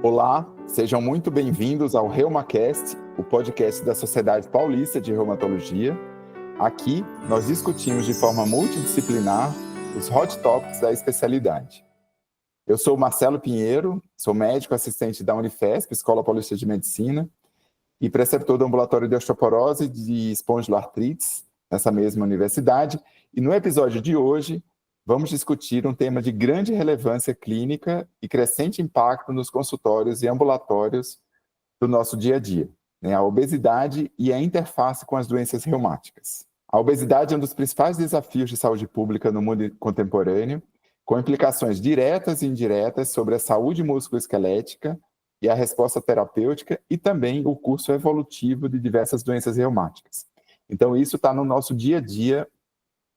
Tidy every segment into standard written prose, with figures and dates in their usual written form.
Olá, sejam muito bem-vindos ao ReumaCast, o podcast da Sociedade Paulista de Reumatologia. Aqui, nós discutimos de forma multidisciplinar os hot topics da especialidade. Eu sou Marcelo Pinheiro, sou médico assistente da Unifesp, Escola Paulista de Medicina, e preceptor do ambulatório de osteoporose e de espondiloartrites, nessa mesma universidade. E no episódio de hoje, vamos discutir um tema de grande relevância clínica e crescente impacto nos consultórios e ambulatórios do nosso dia a dia, né? A obesidade e a interface com as doenças reumáticas. A obesidade é um dos principais desafios de saúde pública no mundo contemporâneo, com implicações diretas e indiretas sobre a saúde musculoesquelética e a resposta terapêutica e também o curso evolutivo de diversas doenças reumáticas. Então, isso está no nosso dia a dia,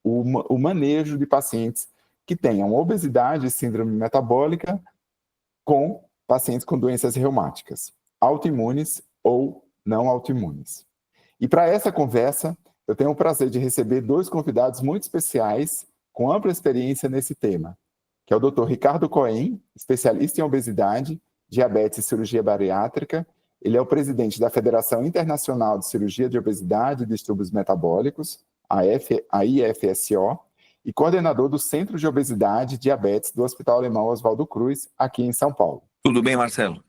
o manejo de pacientes que tenham obesidade e síndrome metabólica com pacientes com doenças reumáticas, autoimunes ou não autoimunes. E para essa conversa, eu tenho o prazer de receber dois convidados muito especiais com ampla experiência nesse tema, que é o Dr. Ricardo Cohen, especialista em obesidade, diabetes e cirurgia bariátrica. Ele é o presidente da Federação Internacional de Cirurgia de Obesidade e Distúrbios Metabólicos, a IFSO, e coordenador do Centro de Obesidade e Diabetes do Hospital Alemão Oswaldo Cruz, aqui em São Paulo. Tudo bem, Marcelo?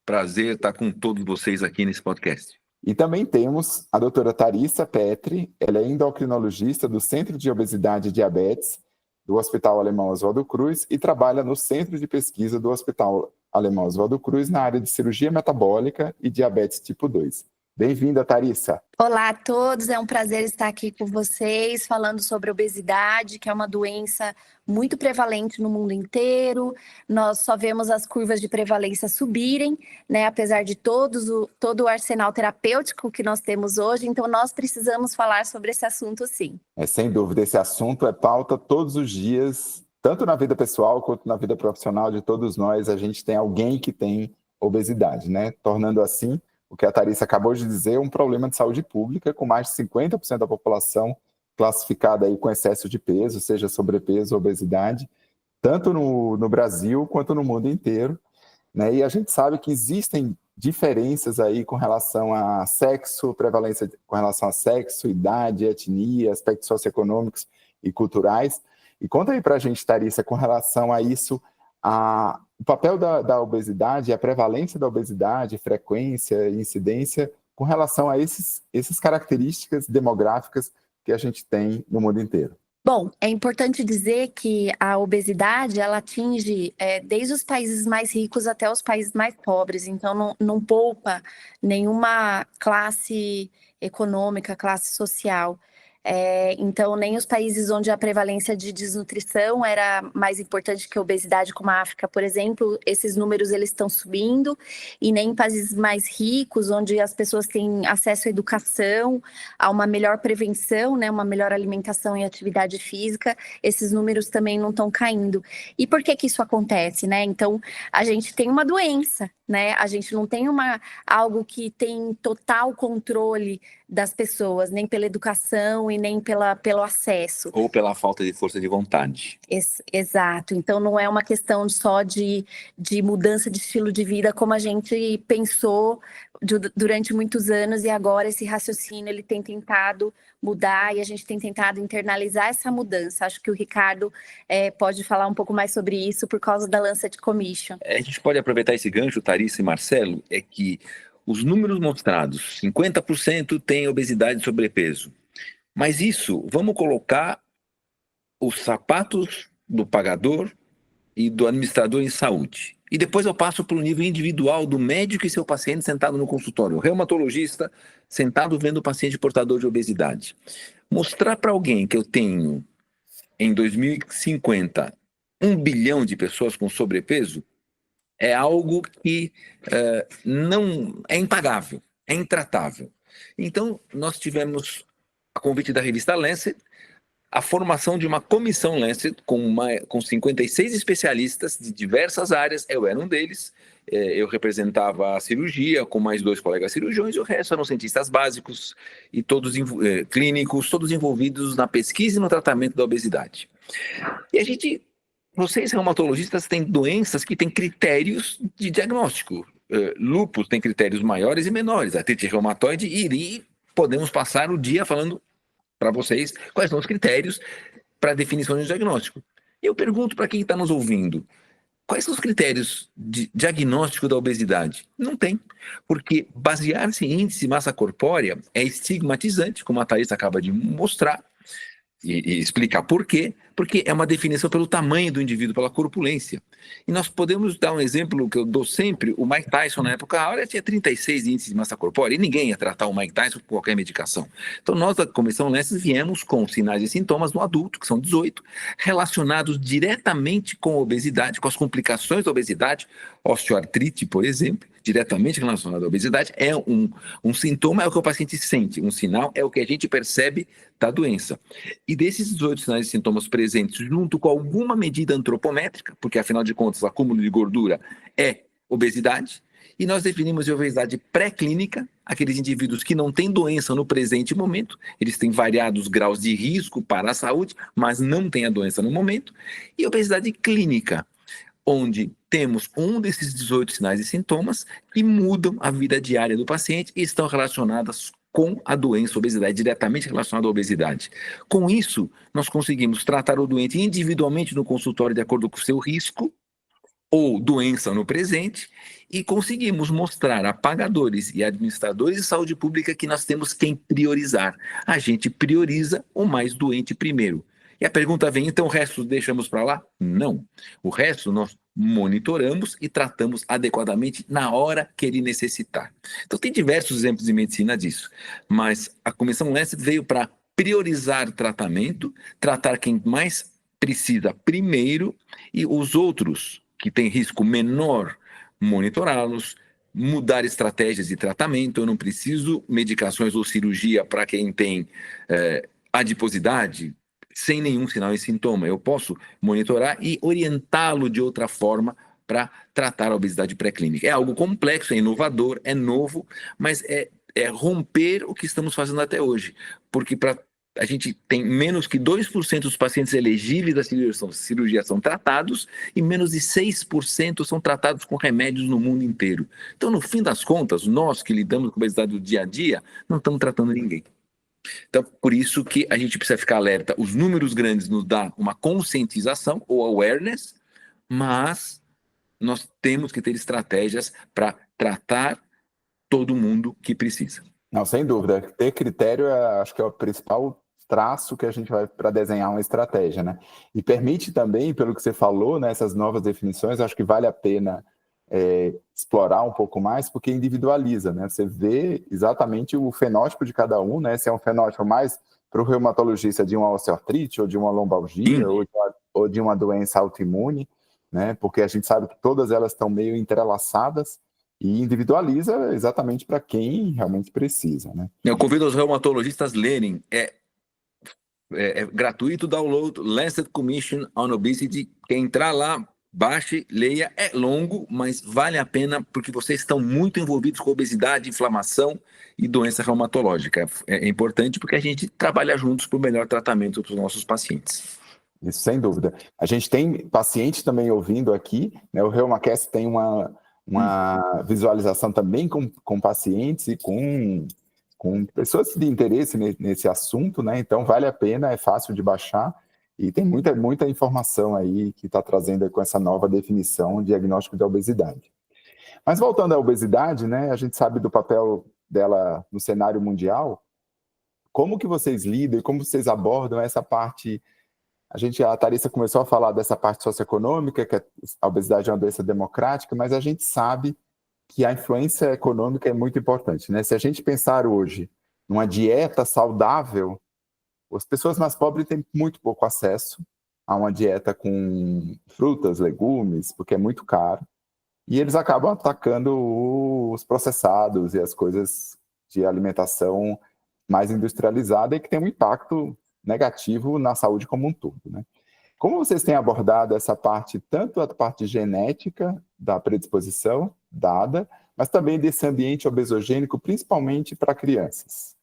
Prazer estar com todos vocês aqui nesse podcast. E também temos a doutora Tharissa Petri, ela é endocrinologista do Centro de Obesidade e Diabetes do Hospital Alemão Oswaldo Cruz e trabalha no Centro de Pesquisa do Hospital Alemão Oswaldo Cruz na área de cirurgia metabólica e diabetes tipo 2. Bem-vinda, Tharissa. Olá a todos, é um prazer estar aqui com vocês falando sobre obesidade, que é uma doença muito prevalente no mundo inteiro. Nós só vemos as curvas de prevalência subirem, né, apesar de todo o arsenal terapêutico que nós temos hoje, então nós precisamos falar sobre esse assunto sim. Sem dúvida, esse assunto é pauta todos os dias, tanto na vida pessoal quanto na vida profissional de todos nós. A gente tem alguém que tem obesidade, né, tornando assim o que a Tharissa acabou de dizer, um problema de saúde pública, com mais de 50% da população classificada aí com excesso de peso, seja sobrepeso ou obesidade, tanto no Brasil quanto no mundo inteiro, né? E a gente sabe que existem diferenças aí com relação a sexo, prevalência com relação a sexo, idade, etnia, aspectos socioeconômicos e culturais. E conta aí pra gente, Tharissa, com relação a isso, o papel da obesidade, a prevalência da obesidade, frequência e incidência com relação a essas características demográficas que a gente tem no mundo inteiro. Bom, é importante dizer que a obesidade, ela atinge desde os países mais ricos até os países mais pobres, então não poupa nenhuma classe econômica, classe social. Então, nem os países onde a prevalência de desnutrição era mais importante que a obesidade, como a África, por exemplo, esses números eles estão subindo, e nem em países mais ricos, onde as pessoas têm acesso à educação, a uma melhor prevenção, né, uma melhor alimentação e atividade física, esses números também não estão caindo. E por que isso acontece, né? Então, a gente tem uma doença, né? A gente não tem algo que tem total controle das pessoas, nem pela educação e nem pelo acesso. Ou pela falta de força de vontade. Exato. Então não é uma questão só de mudança de estilo de vida, como a gente pensou durante muitos anos, e agora esse raciocínio ele tem tentado mudar e a gente tem tentado internalizar essa mudança. Acho que o Ricardo pode falar um pouco mais sobre isso por causa da Lancet Commission. A gente pode aproveitar esse gancho, Tharissa e Marcelo, é que os números mostrados, 50% tem obesidade e sobrepeso. Mas isso, vamos colocar os sapatos do pagador e do administrador em saúde. E depois eu passo para o nível individual do médico e seu paciente sentado no consultório. O reumatologista sentado vendo o paciente portador de obesidade. Mostrar para alguém que eu tenho, em 2050, 1 bilhão de pessoas com sobrepeso, é algo que não é impagável, é intratável. Então, nós tivemos, a convite da revista Lancet, a formação de uma comissão Lancet com 56 especialistas de diversas áreas. Eu era um deles, eu representava a cirurgia com mais 2 colegas cirurgiões, e o resto eram cientistas básicos e todos clínicos, todos envolvidos na pesquisa e no tratamento da obesidade. E a gente vocês reumatologistas têm doenças que têm critérios de diagnóstico. Lúpus tem critérios maiores e menores. Artrite reumatoide e podemos passar o dia falando para vocês quais são os critérios para a definição de um diagnóstico. Eu pergunto para quem está nos ouvindo, quais são os critérios de diagnóstico da obesidade? Não tem, porque basear-se em índice de massa corpórea é estigmatizante, como a Thaís acaba de mostrar, e explicar por quê, porque é uma definição pelo tamanho do indivíduo, pela corpulência. E nós podemos dar um exemplo que eu dou sempre, o Mike Tyson na época áurea tinha 36 índices de massa corpórea e ninguém ia tratar o Mike Tyson com qualquer medicação. Então nós da Comissão Lesses viemos com sinais e sintomas no adulto, que são 18, relacionados diretamente com a obesidade, com as complicações da obesidade, osteoartrite, por exemplo, diretamente relacionado à obesidade, é um sintoma, é o que o paciente sente, um sinal é o que a gente percebe da doença. E desses 18 sinais e sintomas presentes, junto com alguma medida antropométrica, porque afinal de contas o acúmulo de gordura é obesidade, e nós definimos de obesidade pré-clínica, aqueles indivíduos que não têm doença no presente momento, eles têm variados graus de risco para a saúde, mas não têm a doença no momento, e obesidade clínica, onde temos um desses 18 sinais e sintomas que mudam a vida diária do paciente e estão relacionadas com a doença, obesidade, diretamente relacionada à obesidade. Com isso, nós conseguimos tratar o doente individualmente no consultório de acordo com o seu risco ou doença no presente e conseguimos mostrar a pagadores e administradores de saúde pública que nós temos quem priorizar. A gente prioriza o mais doente primeiro. E a pergunta vem, então o resto deixamos para lá? Não. O resto nós monitoramos e tratamos adequadamente na hora que ele necessitar. Então tem diversos exemplos de medicina disso, mas a Comissão Lesses veio para priorizar tratamento, tratar quem mais precisa primeiro e os outros que têm risco menor, monitorá-los, mudar estratégias de tratamento. Eu não preciso medicações ou cirurgia para quem tem adiposidade, sem nenhum sinal e sintoma. Eu posso monitorar e orientá-lo de outra forma para tratar a obesidade pré-clínica. É algo complexo, é inovador, é novo, mas é romper o que estamos fazendo até hoje. Porque a gente tem menos que 2% dos pacientes elegíveis da cirurgia são tratados e menos de 6% são tratados com remédios no mundo inteiro. Então, no fim das contas, nós que lidamos com a obesidade do dia a dia, não estamos tratando ninguém. Então, por isso que a gente precisa ficar alerta. Os números grandes nos dão uma conscientização ou awareness, mas nós temos que ter estratégias para tratar todo mundo que precisa. Não, sem dúvida. Ter critério, acho que é o principal traço que a gente vai para desenhar uma estratégia, né? E permite também, pelo que você falou, né, essas novas definições, acho que vale a pena explorar um pouco mais, porque individualiza, né? Você vê exatamente o fenótipo de cada um, né? Se é um fenótipo mais para o reumatologista de uma osteoartrite, ou de uma lombalgia, ou de uma doença autoimune, né? Porque a gente sabe que todas elas estão meio entrelaçadas e individualiza exatamente para quem realmente precisa, né? Eu convido os reumatologistas a lerem. É gratuito o download, Lancet Commission on Obesity. Quem entrar lá, baixe, leia, é longo, mas vale a pena porque vocês estão muito envolvidos com obesidade, inflamação e doença reumatológica. É importante porque a gente trabalha juntos para o melhor tratamento dos nossos pacientes. Isso, sem dúvida. A gente tem pacientes também ouvindo aqui, né? O ReumaCast tem uma visualização também com pacientes e com pessoas de interesse nesse assunto, né? Então vale a pena, é fácil de baixar. E tem muita informação aí que está trazendo com essa nova definição de diagnóstico da obesidade. Mas voltando à obesidade, né, a gente sabe do papel dela no cenário mundial. Como que vocês lidam e como vocês abordam essa parte? A Tharissa começou a falar dessa parte socioeconômica, que a obesidade é uma doença democrática, mas a gente sabe que a influência econômica é muito importante, né? Se a gente pensar hoje numa dieta saudável, as pessoas mais pobres têm muito pouco acesso a uma dieta com frutas, legumes, porque é muito caro. E eles acabam atacando os processados e as coisas de alimentação mais industrializada e que tem um impacto negativo na saúde como um todo, né? Como vocês têm abordado essa parte, tanto a parte genética da predisposição dada, mas também desse ambiente obesogênico, principalmente para crianças?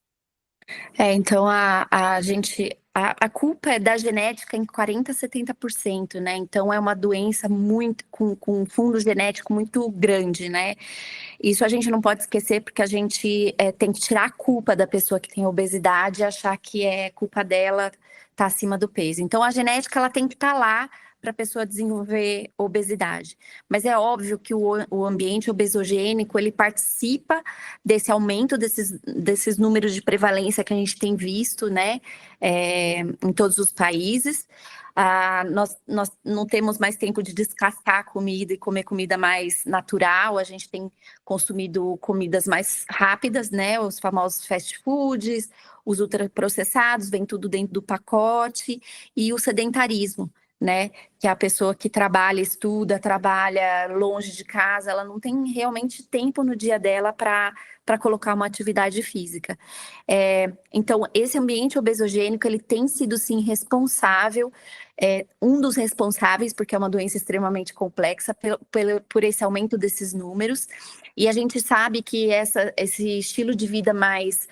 Então a culpa é da genética em 40 a 70%, né? Então é uma doença muito com um fundo genético muito grande, né? Isso a gente não pode esquecer, porque a gente tem que tirar a culpa da pessoa que tem obesidade e achar que é culpa dela estar acima do peso. Então a genética ela tem que estar lá para a pessoa desenvolver obesidade. Mas é óbvio que o ambiente obesogênico ele participa desse aumento desses números de prevalência que a gente tem visto, né, em todos os países. Nós não temos mais tempo de descascar a comida e comer comida mais natural, a gente tem consumido comidas mais rápidas, né, os famosos fast foods, os ultraprocessados, vem tudo dentro do pacote, e o sedentarismo, né, que é a pessoa que trabalha, estuda, trabalha longe de casa, ela não tem realmente tempo no dia dela para colocar uma atividade física. Então, esse ambiente obesogênico, ele tem sido, sim, responsável, um dos responsáveis, porque é uma doença extremamente complexa, por esse aumento desses números, e a gente sabe que esse estilo de vida mais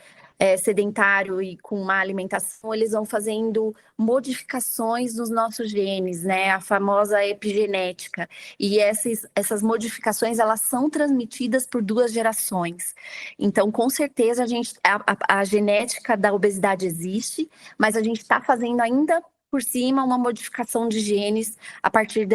sedentário e com má alimentação, eles vão fazendo modificações nos nossos genes, né? A famosa epigenética. E essas modificações, elas são transmitidas por 2 gerações. Então, com certeza, a genética da obesidade existe, mas a gente está fazendo ainda por cima uma modificação de genes a partir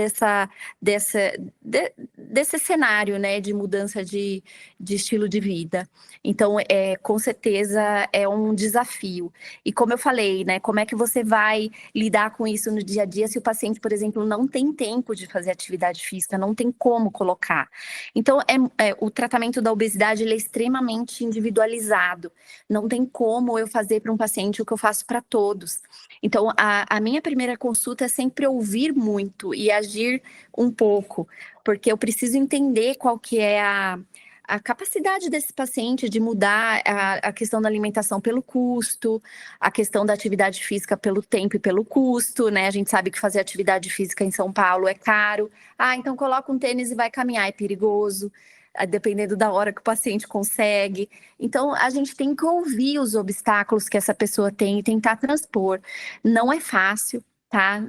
desse cenário, né, de mudança de estilo de vida. Então, com certeza é um desafio. E como eu falei, né, como é que você vai lidar com isso no dia a dia se o paciente, por exemplo, não tem tempo de fazer atividade física, não tem como colocar. Então, o tratamento da obesidade ele é extremamente individualizado. Não tem como eu fazer para um paciente o que eu faço para todos. Então, a minha primeira consulta é sempre ouvir muito e agir um pouco, porque eu preciso entender qual que é a capacidade desse paciente de mudar a questão da alimentação pelo custo, a questão da atividade física pelo tempo e pelo custo, né? A gente sabe que fazer atividade física em São Paulo é caro. Então coloca um tênis e vai caminhar, é perigoso, dependendo da hora que o paciente consegue. Então, a gente tem que ouvir os obstáculos que essa pessoa tem e tentar transpor. Não é fácil, tá?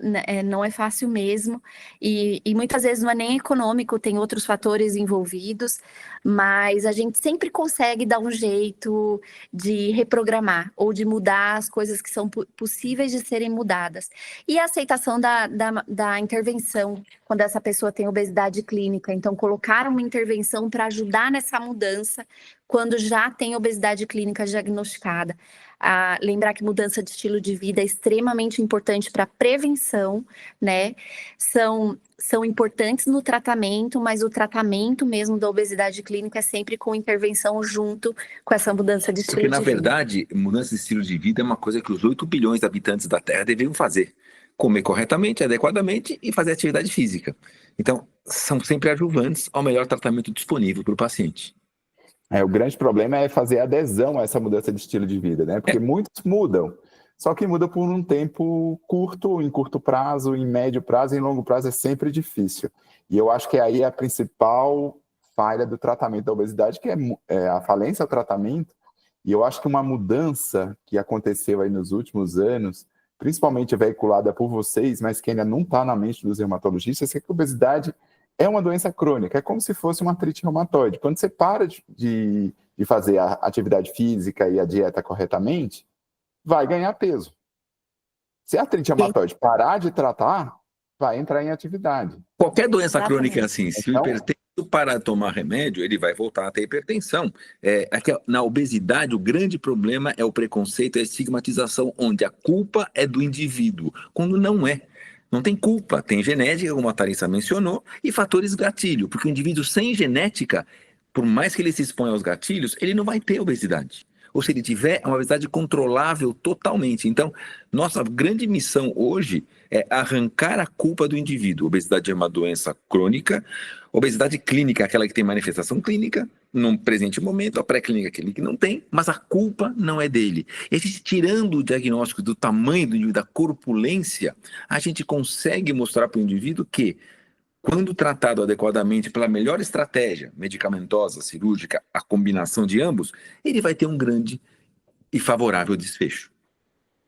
Não é fácil mesmo, e muitas vezes não é nem econômico, tem outros fatores envolvidos, mas a gente sempre consegue dar um jeito de reprogramar ou de mudar as coisas que são possíveis de serem mudadas. E a aceitação da intervenção, quando essa pessoa tem obesidade clínica, então colocar uma intervenção para ajudar nessa mudança quando já tem obesidade clínica diagnosticada. Lembrar que mudança de estilo de vida é extremamente importante para prevenção, né? São importantes no tratamento, mas o tratamento mesmo da obesidade clínica é sempre com intervenção junto com essa mudança de estilo de vida. Porque, na verdade, mudança de estilo de vida é uma coisa que os 8 bilhões de habitantes da Terra deveriam fazer. Comer corretamente, adequadamente e fazer atividade física. Então, são sempre adjuvantes ao melhor tratamento disponível para o paciente. O grande problema é fazer adesão a essa mudança de estilo de vida, né? Porque muitos mudam, só que muda por um tempo curto, em curto prazo, em médio prazo, em longo prazo é sempre difícil. E eu acho que aí é a principal falha do tratamento da obesidade, que é a falência ao tratamento. E eu acho que uma mudança que aconteceu aí nos últimos anos, principalmente veiculada por vocês, mas que ainda não está na mente dos reumatologistas, é que a obesidade é uma doença crônica, é como se fosse uma artrite reumatoide. Quando você para de fazer a atividade física e a dieta corretamente, vai ganhar peso. Se a artrite reumatoide parar de tratar, vai entrar em atividade. Qualquer doença Exatamente. crônica é assim. Se o hipertenso parar de tomar remédio, ele vai voltar a ter hipertensão. Na obesidade, o grande problema é o preconceito e a estigmatização, onde a culpa é do indivíduo, quando não é. Não tem culpa, tem genética, como a Tharissa mencionou, e fatores gatilho, porque o indivíduo sem genética, por mais que ele se exponha aos gatilhos, ele não vai ter obesidade. Ou se ele tiver, é uma obesidade controlável totalmente. Então, nossa grande missão hoje é arrancar a culpa do indivíduo. Obesidade é uma doença crônica, obesidade clínica é aquela que tem manifestação clínica, num presente momento, a pré-clínica é aquele que não tem, mas a culpa não é dele. E a gente, tirando o diagnóstico do tamanho do indivíduo, da corpulência, a gente consegue mostrar para o indivíduo que, quando tratado adequadamente pela melhor estratégia, medicamentosa, cirúrgica, a combinação de ambos, ele vai ter um grande e favorável desfecho.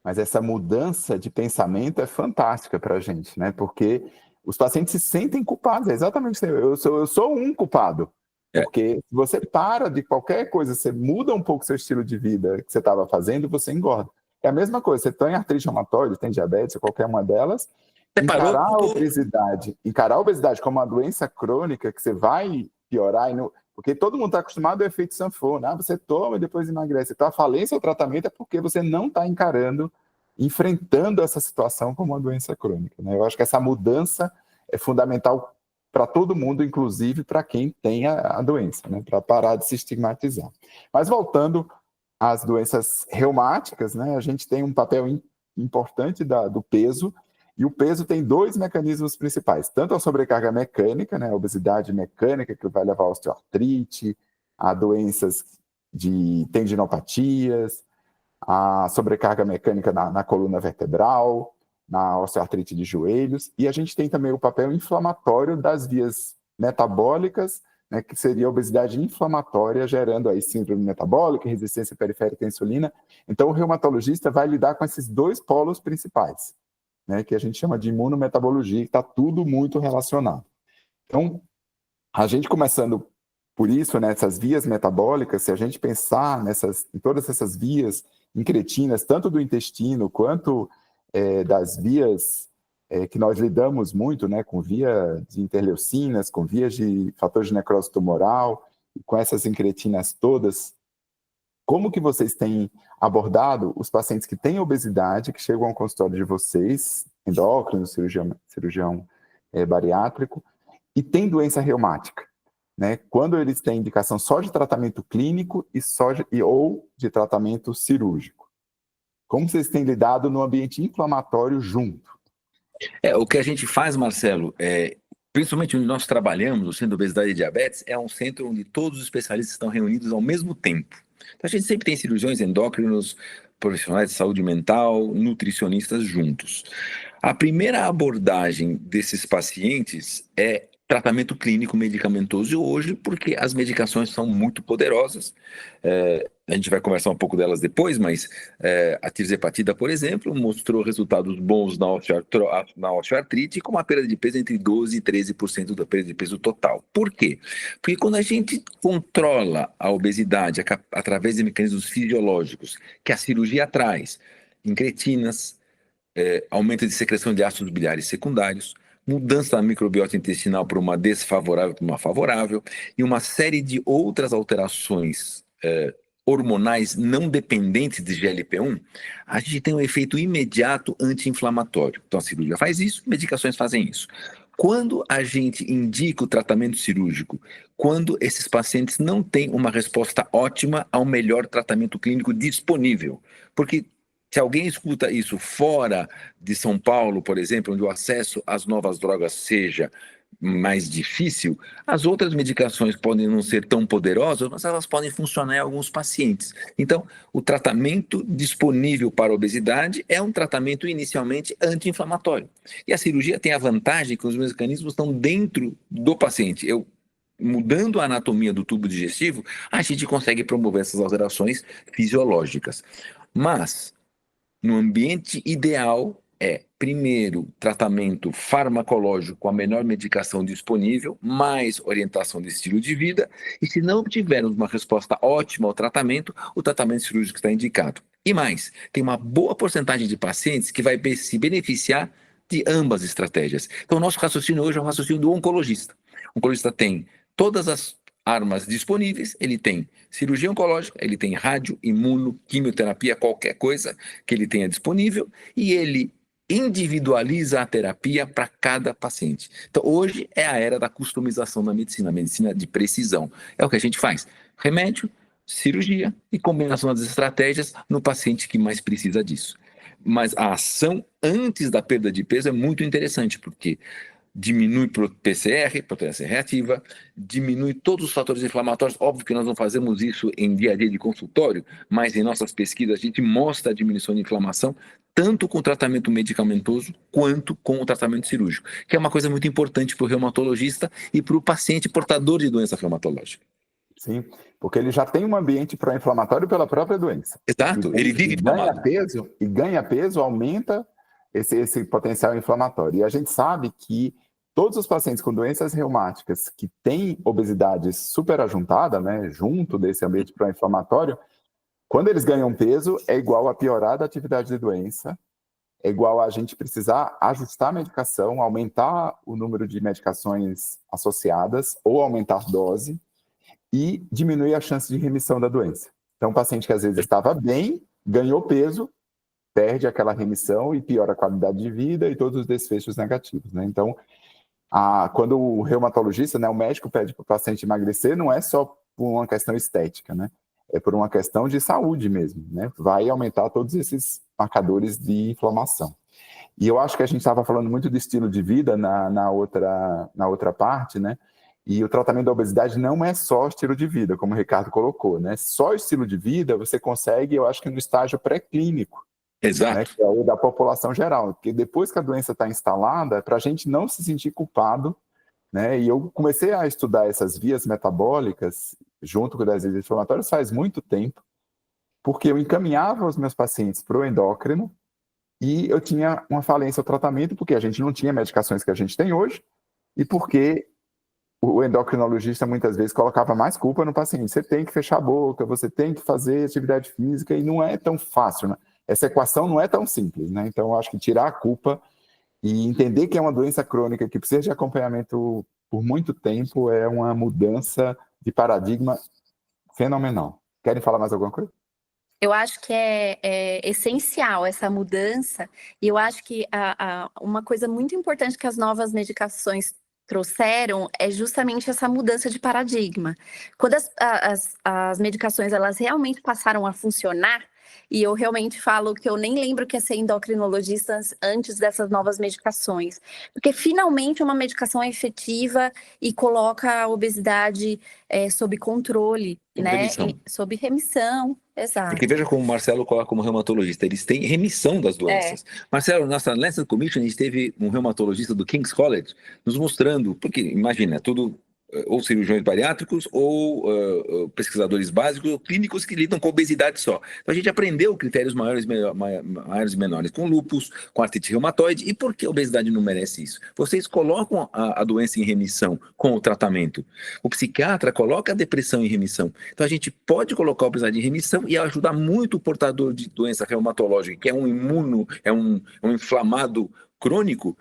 Mas essa mudança de pensamento é fantástica para a gente, né? Porque os pacientes se sentem culpados. É exatamente isso. Eu sou um culpado. Porque se você para de qualquer coisa, você muda um pouco seu estilo de vida que você estava fazendo, você engorda. É a mesma coisa, você tem artrite reumatoide, tem diabetes, qualquer uma delas, encarar a obesidade como uma doença crônica que você vai piorar, porque todo mundo está acostumado ao efeito sanfona, você toma e depois emagrece. Então a falência do tratamento é porque você não está enfrentando essa situação como uma doença crônica, né? Eu acho que essa mudança é fundamental para todo mundo, inclusive para quem tem a doença, né? Para parar de se estigmatizar. Mas voltando às doenças reumáticas, né? A gente tem um papel importante do peso, e o peso tem dois mecanismos principais, tanto a sobrecarga mecânica, né? A obesidade mecânica, que vai levar a osteoartrite, a doenças de tendinopatias, a sobrecarga mecânica na coluna vertebral, na osteoartrite de joelhos, e a gente tem também o papel inflamatório das vias metabólicas, né, que seria a obesidade inflamatória, gerando aí síndrome metabólica, resistência periférica à insulina. Então, o reumatologista vai lidar com esses dois polos principais, né, que a gente chama de imunometabologia, que está tudo muito relacionado. Então, a gente começando por isso, nessas vias metabólicas, se a gente pensar em todas essas vias incretinas, tanto do intestino quanto das vias que nós lidamos muito, né, com via de interleucinas, com vias de fatores de necrose tumoral, com essas incretinas todas, como que vocês têm abordado os pacientes que têm obesidade, que chegam ao consultório de vocês, endócrino, cirurgião bariátrico, e têm doença reumática? Né, quando eles têm indicação só de tratamento clínico ou de tratamento cirúrgico? Como vocês têm lidado no ambiente inflamatório junto? O que a gente faz, Marcelo, principalmente onde nós trabalhamos, o Centro de Obesidade e Diabetes, é um centro onde todos os especialistas estão reunidos ao mesmo tempo. Então, a gente sempre tem cirurgiões, endócrinos, profissionais de saúde mental, nutricionistas juntos. A primeira abordagem desses pacientes é tratamento clínico medicamentoso hoje, porque as medicações são muito poderosas. A gente vai conversar um pouco delas depois, mas a tirzepatida, por exemplo, mostrou resultados bons na osteoartrite, com uma perda de peso entre 12% e 13% da perda de peso total. Por quê? Porque quando a gente controla a obesidade através de mecanismos fisiológicos que a cirurgia traz, incretinas, aumento de secreção de ácidos biliares secundários, mudança da microbiota intestinal para uma desfavorável para uma favorável, e uma série de outras alterações hormonais não dependentes de GLP-1, a gente tem um efeito imediato anti-inflamatório. Então a cirurgia faz isso, medicações fazem isso. Quando a gente indica o tratamento cirúrgico, quando esses pacientes não têm uma resposta ótima ao melhor tratamento clínico disponível, porque se alguém escuta isso fora de São Paulo, por exemplo, onde o acesso às novas drogas seja mais difícil, as outras medicações podem não ser tão poderosas, mas elas podem funcionar em alguns pacientes. Então, o tratamento disponível para a obesidade é um tratamento inicialmente anti-inflamatório. E a cirurgia tem a vantagem que os mecanismos estão dentro do paciente. Mudando a anatomia do tubo digestivo, a gente consegue promover essas alterações fisiológicas. Mas no ambiente ideal primeiro, tratamento farmacológico com a menor medicação disponível, mais orientação de estilo de vida, e se não tivermos uma resposta ótima ao tratamento, o tratamento cirúrgico está indicado. E mais, tem uma boa porcentagem de pacientes que vai se beneficiar de ambas estratégias. Então, o nosso raciocínio hoje é um raciocínio do oncologista. O oncologista tem todas as armas disponíveis, ele tem cirurgia oncológica, ele tem rádio, imuno, quimioterapia, qualquer coisa que ele tenha disponível, e ele individualiza a terapia para cada paciente. Então, hoje é a era da customização da medicina, a medicina de precisão. É o que a gente faz. Remédio, cirurgia e combinação das estratégias no paciente que mais precisa disso. Mas a ação antes da perda de peso é muito interessante, porque diminui PCR, proteína reativa, diminui todos os fatores inflamatórios. Óbvio que nós não fazemos isso em dia a dia de consultório, mas em nossas pesquisas a gente mostra a diminuição de inflamação, tanto com o tratamento medicamentoso quanto com o tratamento cirúrgico, que é uma coisa muito importante para o reumatologista e para o paciente portador de doença reumatológica. Sim, porque ele já tem um ambiente pró-inflamatório pela própria doença. Exato, ele vive inflamado. Ganha peso, aumenta esse potencial inflamatório. E a gente sabe que todos os pacientes com doenças reumáticas que têm obesidade superajuntada, né, junto desse ambiente pró-inflamatório, quando eles ganham peso, é igual a piorar da atividade de doença, é igual a gente precisar ajustar a medicação, aumentar o número de medicações associadas ou aumentar a dose e diminuir a chance de remissão da doença. Então, o paciente que às vezes estava bem, ganhou peso, perde aquela remissão e piora a qualidade de vida e todos os desfechos negativos, né? Então, quando o reumatologista, né, o médico pede para o paciente emagrecer, não é só por uma questão estética, né? É por uma questão de saúde mesmo, né? Vai aumentar todos esses marcadores de inflamação. E eu acho que a gente estava falando muito de estilo de vida na outra parte, né? E o tratamento da obesidade não é só estilo de vida, como o Ricardo colocou, né? Só estilo de vida você consegue, eu acho que no estágio pré-clínico. Exato. Né, que é o da população geral, porque depois que a doença está instalada, para a gente não se sentir culpado, né, e eu comecei a estudar essas vias metabólicas junto com as vias inflamatórias faz muito tempo, porque eu encaminhava os meus pacientes para o endócrino e eu tinha uma falência ao tratamento, porque a gente não tinha medicações que a gente tem hoje, e porque o endocrinologista muitas vezes colocava mais culpa no paciente. Você tem que fechar a boca, você tem que fazer atividade física, e não é tão fácil, né? Essa equação não é tão simples, né? Então, eu acho que tirar a culpa e entender que é uma doença crônica que precisa de acompanhamento por muito tempo é uma mudança de paradigma fenomenal. Querem falar mais alguma coisa? Eu acho que é essencial essa mudança, e eu acho que uma coisa muito importante que as novas medicações trouxeram é justamente essa mudança de paradigma. Quando as medicações elas realmente passaram a funcionar, e eu realmente falo que eu nem lembro que ia ser endocrinologista antes dessas novas medicações, porque finalmente uma medicação é efetiva e coloca a obesidade sob controle, né? Sob remissão. Exato. Porque veja como o Marcelo coloca como reumatologista, eles têm remissão das doenças. Marcelo, nossa Lancet Commission, a gente teve um reumatologista do King's College nos mostrando, porque imagina, tudo ou cirurgiões bariátricos ou pesquisadores básicos ou clínicos que lidam com obesidade só. Então a gente aprendeu critérios maiores e menores com lúpus, com artrite reumatoide. E por que a obesidade não merece isso? Vocês colocam a doença em remissão com o tratamento. O psiquiatra coloca a depressão em remissão. Então a gente pode colocar a obesidade em remissão e ajudar muito o portador de doença reumatológica, que é um um inflamado crônico,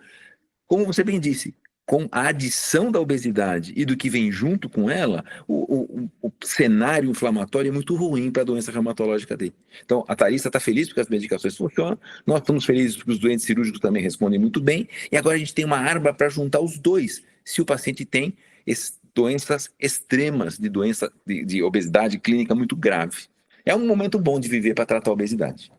como você bem disse. Com a adição da obesidade e do que vem junto com ela, o cenário inflamatório é muito ruim para a doença reumatológica dele. Então, a Tharissa está feliz porque as medicações funcionam, nós estamos felizes porque os doentes cirúrgicos também respondem muito bem, e agora a gente tem uma arma para juntar os dois, se o paciente tem doenças extremas de obesidade clínica muito grave. É um momento bom de viver para tratar a obesidade.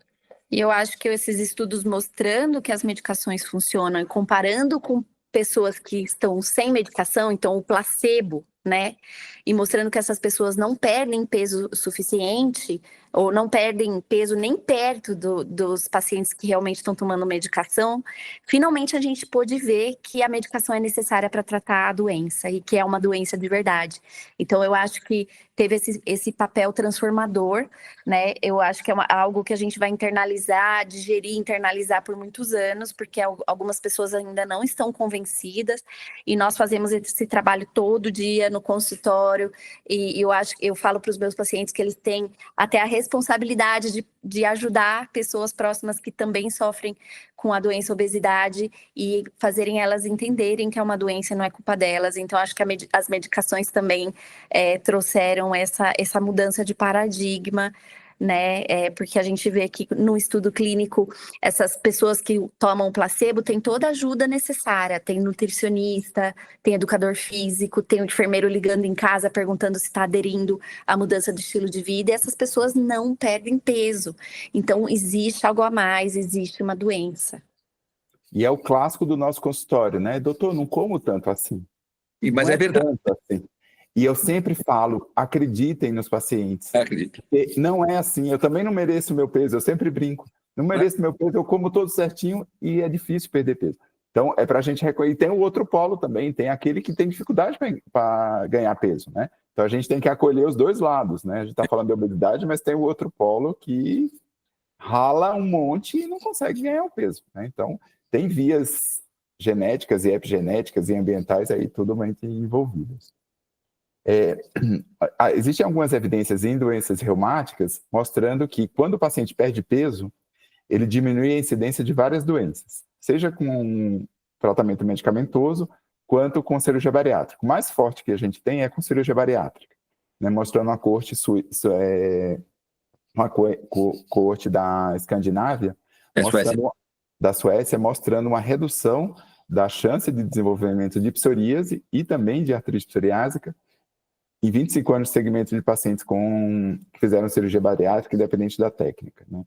E eu acho que esses estudos mostrando que as medicações funcionam e comparando com pessoas que estão sem medicação, então o placebo, né? E mostrando que essas pessoas não perdem peso suficiente ou não perdem peso nem perto dos pacientes que realmente estão tomando medicação, finalmente a gente pôde ver que a medicação é necessária para tratar a doença e que é uma doença de verdade. Então eu acho que teve esse papel transformador, né? Eu acho que é algo que a gente vai internalizar por muitos anos, porque algumas pessoas ainda não estão convencidas, e nós fazemos esse trabalho todo dia no consultório, e eu falo para os meus pacientes que eles têm até a responsabilidade de ajudar pessoas próximas que também sofrem com a doença obesidade e fazerem elas entenderem que é uma doença e não é culpa delas. Então, acho que as medicações também trouxeram essa mudança de paradigma, né? Porque a gente vê que no estudo clínico, essas pessoas que tomam placebo têm toda a ajuda necessária. Tem nutricionista, tem educador físico, tem o enfermeiro ligando em casa perguntando se está aderindo à mudança de estilo de vida, e essas pessoas não perdem peso. Então, existe algo a mais, existe uma doença. E é o clássico do nosso consultório, né? Doutor, não como tanto assim. Mas é verdade. Tanto assim. E eu sempre falo, acreditem nos pacientes. Acredito. Não é assim, eu também não mereço meu peso, eu sempre brinco. Não mereço meu peso, eu como todo certinho e é difícil perder peso. Então, é para a gente reconhecer. E tem o outro polo também, tem aquele que tem dificuldade para ganhar peso, né? Então a gente tem que acolher os dois lados, né? A gente está falando de obesidade, mas tem o outro polo que rala um monte e não consegue ganhar o peso, né? Então tem vias genéticas e epigenéticas e ambientais aí totalmente envolvidas. Existem algumas evidências em doenças reumáticas mostrando que quando o paciente perde peso, ele diminui a incidência de várias doenças, seja com tratamento medicamentoso, quanto com cirurgia bariátrica. O mais forte que a gente tem é com cirurgia bariátrica, né, mostrando uma coorte da Escandinávia, da Suécia, mostrando uma redução da chance de desenvolvimento de psoríase e também de artrite psoriásica em 25 anos de segmento de pacientes que fizeram cirurgia bariátrica, independente da técnica, né?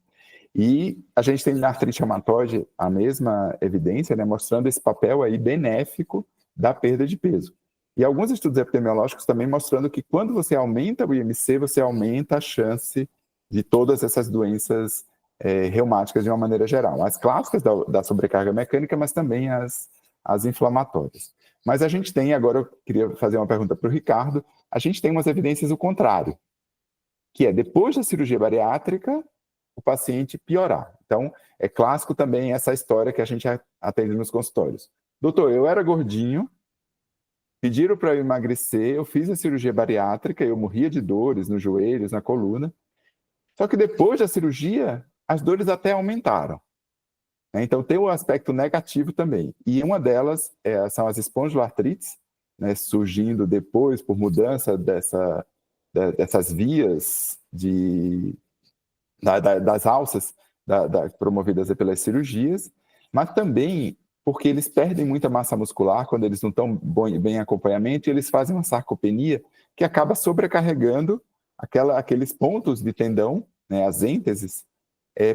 E a gente tem na artrite reumatoide a mesma evidência, né, mostrando esse papel aí benéfico da perda de peso. E alguns estudos epidemiológicos também mostrando que quando você aumenta o IMC, você aumenta a chance de todas essas doenças reumáticas de uma maneira geral. As clássicas da sobrecarga mecânica, mas também as inflamatórias. Mas a gente tem, agora eu queria fazer uma pergunta para o Ricardo, a gente tem umas evidências do contrário, que é depois da cirurgia bariátrica, o paciente piorar. Então, é clássico também essa história que a gente atende nos consultórios. Doutor, eu era gordinho, pediram para eu emagrecer, eu fiz a cirurgia bariátrica, eu morria de dores nos joelhos, na coluna, só que depois da cirurgia, as dores até aumentaram. Então, tem o aspecto negativo também. E uma delas são as espondiloartrites, né, surgindo depois por mudança dessas vias das alças promovidas pelas cirurgias, mas também porque eles perdem muita massa muscular quando eles não estão bem em acompanhamento e eles fazem uma sarcopenia que acaba sobrecarregando aqueles pontos de tendão, né, as ênteses,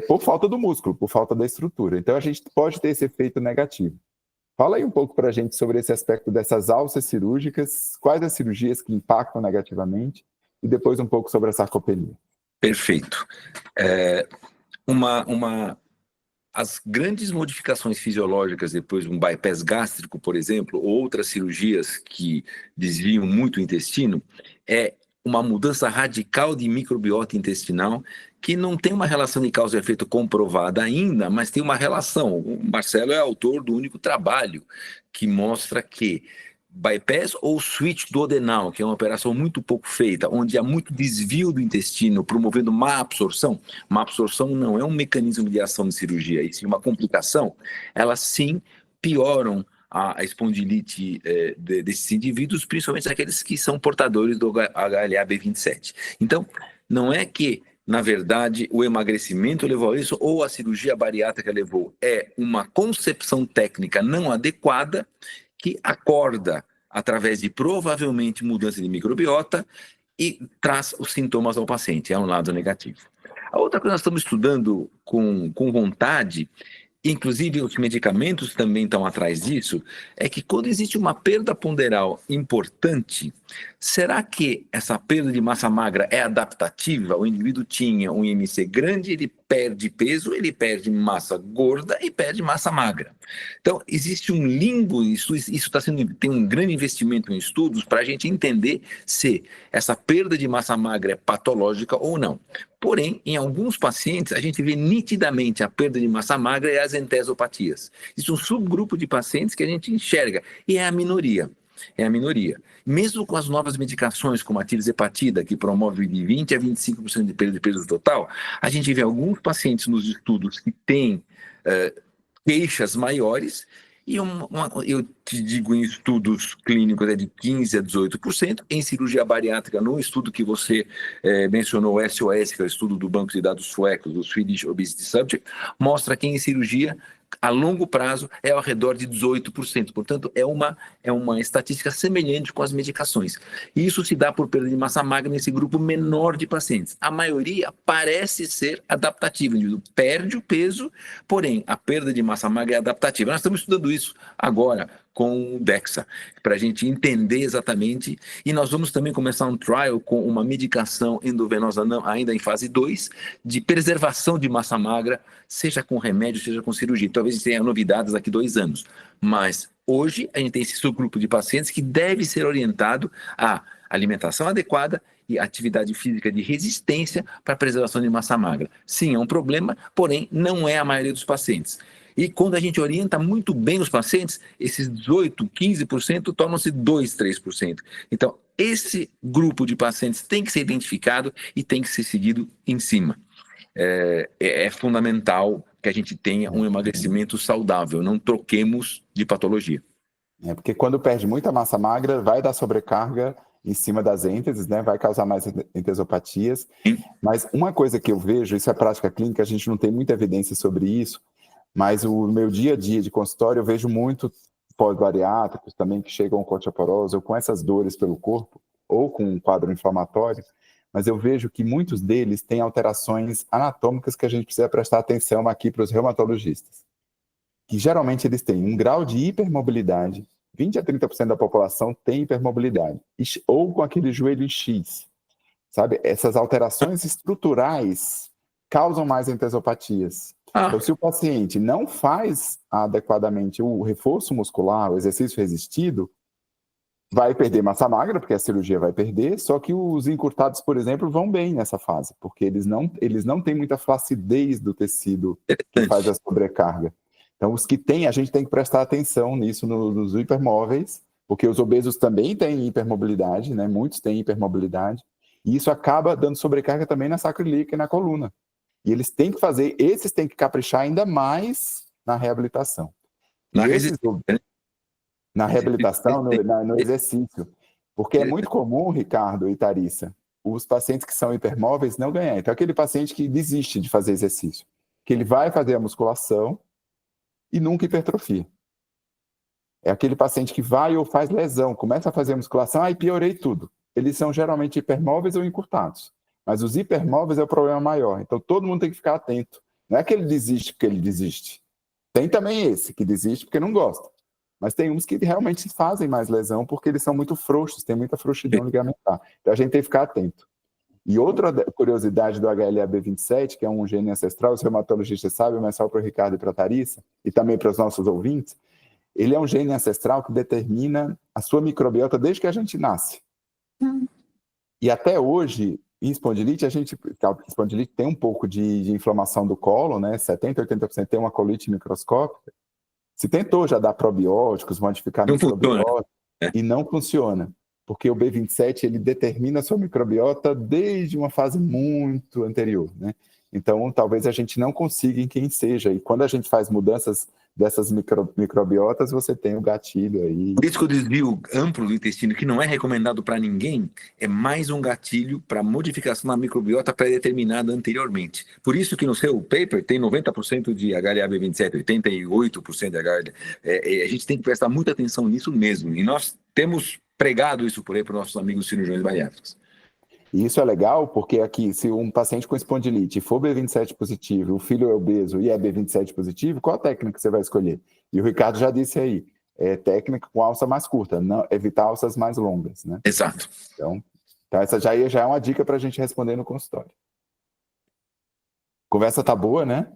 por falta do músculo, por falta da estrutura. Então, a gente pode ter esse efeito negativo. Fala aí um pouco para a gente sobre esse aspecto dessas alças cirúrgicas, quais as cirurgias que impactam negativamente, e depois um pouco sobre a sarcopenia. Perfeito. As grandes modificações fisiológicas depois de um bypass gástrico, por exemplo, ou outras cirurgias que desviam muito o intestino, é uma mudança radical de microbiota intestinal que não tem uma relação de causa e efeito comprovada ainda, mas tem uma relação. O Marcelo é autor do único trabalho que mostra que bypass ou switch duodenal, que é uma operação muito pouco feita, onde há muito desvio do intestino, promovendo má absorção. Má absorção não é um mecanismo de ação de cirurgia, e sim uma complicação. Elas sim pioram a espondilite desses indivíduos, principalmente aqueles que são portadores do HLA-B27. Então, não é que, na verdade, o emagrecimento levou a isso ou a cirurgia bariátrica levou. É uma concepção técnica não adequada que acorda através de provavelmente mudança de microbiota e traz os sintomas ao paciente. É um lado negativo. A outra coisa que nós estamos estudando com vontade, inclusive os medicamentos também estão atrás disso, é que quando existe uma perda ponderal importante, será que essa perda de massa magra é adaptativa? O indivíduo tinha um IMC grande, ele perde peso, ele perde massa gorda e perde massa magra. Então, existe um limbo, isso tem um grande investimento em estudos para a gente entender se essa perda de massa magra é patológica ou não. Porém, em alguns pacientes, a gente vê nitidamente a perda de massa magra e as entesopatias. Existe um subgrupo de pacientes que a gente enxerga, e é a minoria. É a minoria. Mesmo com as novas medicações, como a tirzepatida, que promove de 20% a 25% de perda de peso total, a gente vê alguns pacientes nos estudos que têm queixas maiores, e eu te digo em estudos clínicos é de 15% a 18%, em cirurgia bariátrica, no estudo que você mencionou, o SOS, que é o estudo do banco de dados suecos, do Swedish Obesity Subject, mostra que em cirurgia, a longo prazo, é ao redor de 18%. Portanto, é uma estatística semelhante com as medicações. E isso se dá por perda de massa magra nesse grupo menor de pacientes. A maioria parece ser adaptativa. O indivíduo perde o peso, porém, a perda de massa magra é adaptativa. Nós estamos estudando isso agora com o DEXA, para a gente entender exatamente, e nós vamos também começar um trial com uma medicação endovenosa ainda em fase 2, de preservação de massa magra, seja com remédio, seja com cirurgia. Talvez tenha novidades daqui a 2 anos, mas hoje a gente tem esse subgrupo de pacientes que deve ser orientado a alimentação adequada e atividade física de resistência para a preservação de massa magra. Sim, é um problema, porém não é a maioria dos pacientes. E quando a gente orienta muito bem os pacientes, esses 18%, 15% tornam-se 2%, 3%. Então, esse grupo de pacientes tem que ser identificado e tem que ser seguido em cima. É fundamental que a gente tenha um emagrecimento saudável, não troquemos de patologia. Porque quando perde muita massa magra, vai dar sobrecarga em cima das ênteses, né? Vai causar mais entesopatias. Sim. Mas uma coisa que eu vejo, isso é prática clínica, a gente não tem muita evidência sobre isso, mas o meu dia a dia de consultório eu vejo muito pós-bariátricos também que chegam com osteoporose ou com essas dores pelo corpo, ou com um quadro inflamatório, mas eu vejo que muitos deles têm alterações anatômicas que a gente precisa prestar atenção aqui para os reumatologistas. Que geralmente eles têm um grau de hipermobilidade, 20 a 30% da população tem hipermobilidade, ou com aquele joelho em X, sabe? Essas alterações estruturais causam mais entesopatias. Então, se o paciente não faz adequadamente o reforço muscular, o exercício resistido, vai perder massa magra, porque a cirurgia vai perder, só que os encurtados, por exemplo, vão bem nessa fase, porque eles não têm muita flacidez do tecido que faz a sobrecarga. Então, os que têm, a gente tem que prestar atenção nisso nos hipermóveis, porque os obesos também têm hipermobilidade, né? Muitos têm hipermobilidade, e isso acaba dando sobrecarga também na sacroiliaca e na coluna. E eles têm que fazer, esses têm que caprichar ainda mais na reabilitação. Na reabilitação, no exercício. Porque é muito comum, Ricardo e Tharissa, os pacientes que são hipermóveis não ganham. Então, aquele paciente que desiste de fazer exercício, que ele vai fazer a musculação e nunca hipertrofia. É aquele paciente que vai ou faz lesão, começa a fazer a musculação, piorei tudo. Eles são geralmente hipermóveis ou encurtados. Mas os hipermóveis é o problema maior. Então, todo mundo tem que ficar atento. Não é que ele desiste porque ele desiste. Tem também esse que desiste porque não gosta. Mas tem uns que realmente fazem mais lesão porque eles são muito frouxos, tem muita frouxidão ligamentar. Então, a gente tem que ficar atento. E outra curiosidade do HLA-B27, que é um gene ancestral, os reumatologistas sabem, mas só para o Ricardo e para a Tharissa, e também para os nossos ouvintes, ele é um gene ancestral que determina a sua microbiota desde que a gente nasce. E até hoje, em espondilite, espondilite tem um pouco de inflamação do colo, né? 70%, 80% tem uma colite microscópica. Se tentou já dar probióticos, modificar microbiota, e não funciona. Porque o B27, ele determina a sua microbiota desde uma fase muito anterior, né? Então, talvez a gente não consiga em quem seja. E quando a gente faz mudanças dessas microbiotas, você tem o gatilho aí. Por isso que o desvio amplo do intestino, que não é recomendado para ninguém, é mais um gatilho para modificação da microbiota pré-determinada anteriormente. Por isso que no seu paper tem 90% de HLA-B27, 88% de HLA. A gente tem que prestar muita atenção nisso mesmo. E nós temos pregado isso por aí para os nossos amigos cirurgiões bariátricos. E isso é legal porque aqui, se um paciente com espondilite for B27 positivo, o filho é obeso e é B27 positivo, qual a técnica você vai escolher? E o Ricardo já disse aí, técnica com alça mais curta, não, evitar alças mais longas, né? Exato. Então essa já é uma dica para a gente responder no consultório. Conversa tá boa, né?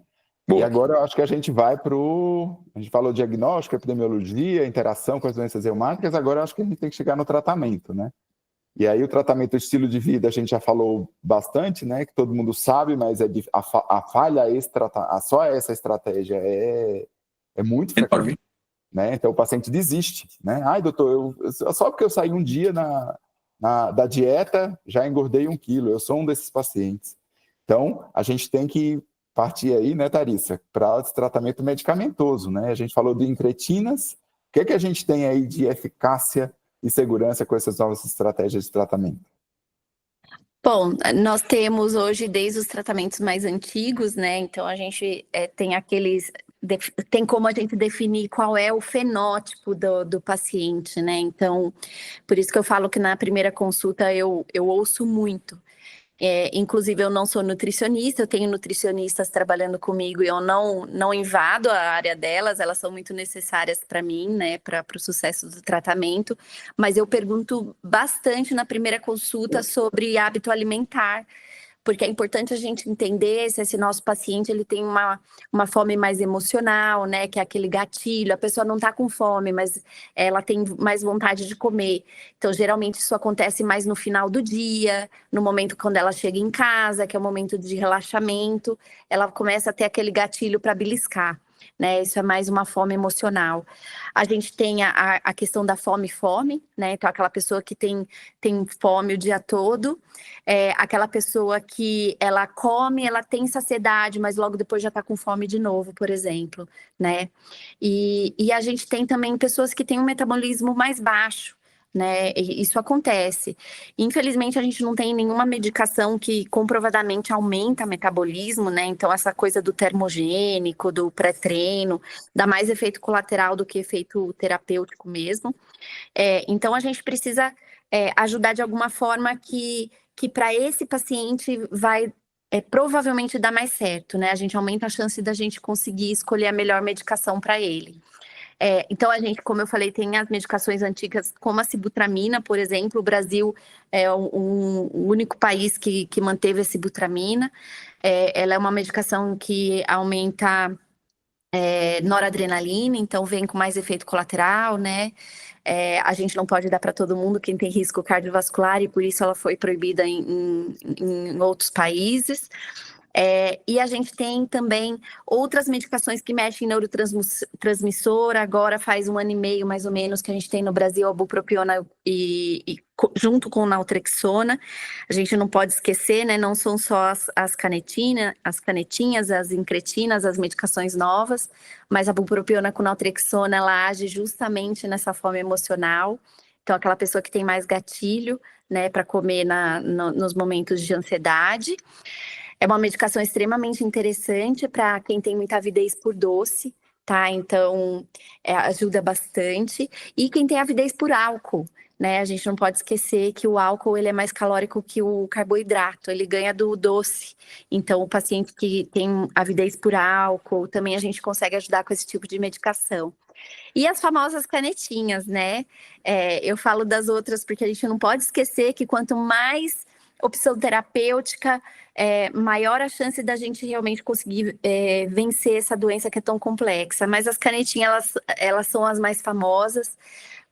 Boa. E agora eu acho que a gente vai a gente falou diagnóstico, epidemiologia, interação com as doenças reumáticas, agora eu acho que a gente tem que chegar no tratamento, né? E aí o tratamento, o estilo de vida, a gente já falou bastante, né? Que todo mundo sabe, mas a falha, só essa estratégia é muito frequente, né? Então o paciente desiste, né? Ai, doutor, só porque eu saí um dia da dieta, já engordei 1 quilo, eu sou um desses pacientes. Então, a gente tem que partir aí, né, Tharissa, para esse tratamento medicamentoso, né? A gente falou de incretinas, o que a gente tem aí de eficácia e segurança com essas novas estratégias de tratamento? Bom, nós temos hoje desde os tratamentos mais antigos, né? Então a gente tem como a gente definir qual é o fenótipo do paciente, né? Então, por isso que eu falo que na primeira consulta eu ouço muito. Inclusive, eu não sou nutricionista, eu tenho nutricionistas trabalhando comigo e eu não invado a área delas, elas são muito necessárias para mim, né, para o sucesso do tratamento, mas eu pergunto bastante na primeira consulta sobre hábito alimentar, porque é importante a gente entender se esse nosso paciente ele tem uma fome mais emocional, né, que é aquele gatilho, a pessoa não está com fome, mas ela tem mais vontade de comer. Então, geralmente isso acontece mais no final do dia, no momento quando ela chega em casa, que é o momento de relaxamento, ela começa a ter aquele gatilho para beliscar. Né, isso é mais uma fome emocional. A gente tem a questão da fome, né? Então, aquela pessoa que tem fome o dia todo, aquela pessoa que ela come, ela tem saciedade, mas logo depois já está com fome de novo, por exemplo, né? E a gente tem também pessoas que têm um metabolismo mais baixo, né? Isso acontece. Infelizmente, a gente não tem nenhuma medicação que comprovadamente aumenta o metabolismo, né? Então, essa coisa do termogênico, do pré-treino, dá mais efeito colateral do que efeito terapêutico mesmo. Então, a gente precisa ajudar de alguma forma que para esse paciente vai provavelmente dar mais certo, né? A gente aumenta a chance da gente conseguir escolher a melhor medicação para ele. Então, a gente, como eu falei, tem as medicações antigas, como a sibutramina, por exemplo. O Brasil é o único país que manteve a sibutramina. Ela é uma medicação que aumenta noradrenalina, então vem com mais efeito colateral, né? A gente não pode dar para todo mundo quem tem risco cardiovascular, e por isso ela foi proibida em outros países. E a gente tem também outras medicações que mexem em neurotransmissor. Agora faz 1 ano e meio, mais ou menos, que a gente tem no Brasil a bupropiona junto com naltrexona. A gente não pode esquecer, né? Não são só as canetinhas, as incretinas, as medicações novas, mas a bupropiona com naltrexona, ela age justamente nessa fome emocional. Então, aquela pessoa que tem mais gatilho, né, para comer nos momentos de ansiedade. É uma medicação extremamente interessante para quem tem muita avidez por doce, tá? Então, ajuda bastante. E quem tem avidez por álcool, né? A gente não pode esquecer que o álcool ele é mais calórico que o carboidrato, ele ganha do doce. Então, o paciente que tem avidez por álcool, também a gente consegue ajudar com esse tipo de medicação. E as famosas canetinhas, né? Eu falo das outras porque a gente não pode esquecer que quanto mais opção terapêutica, maior a chance da gente realmente conseguir vencer essa doença que é tão complexa. Mas as canetinhas, elas são as mais famosas,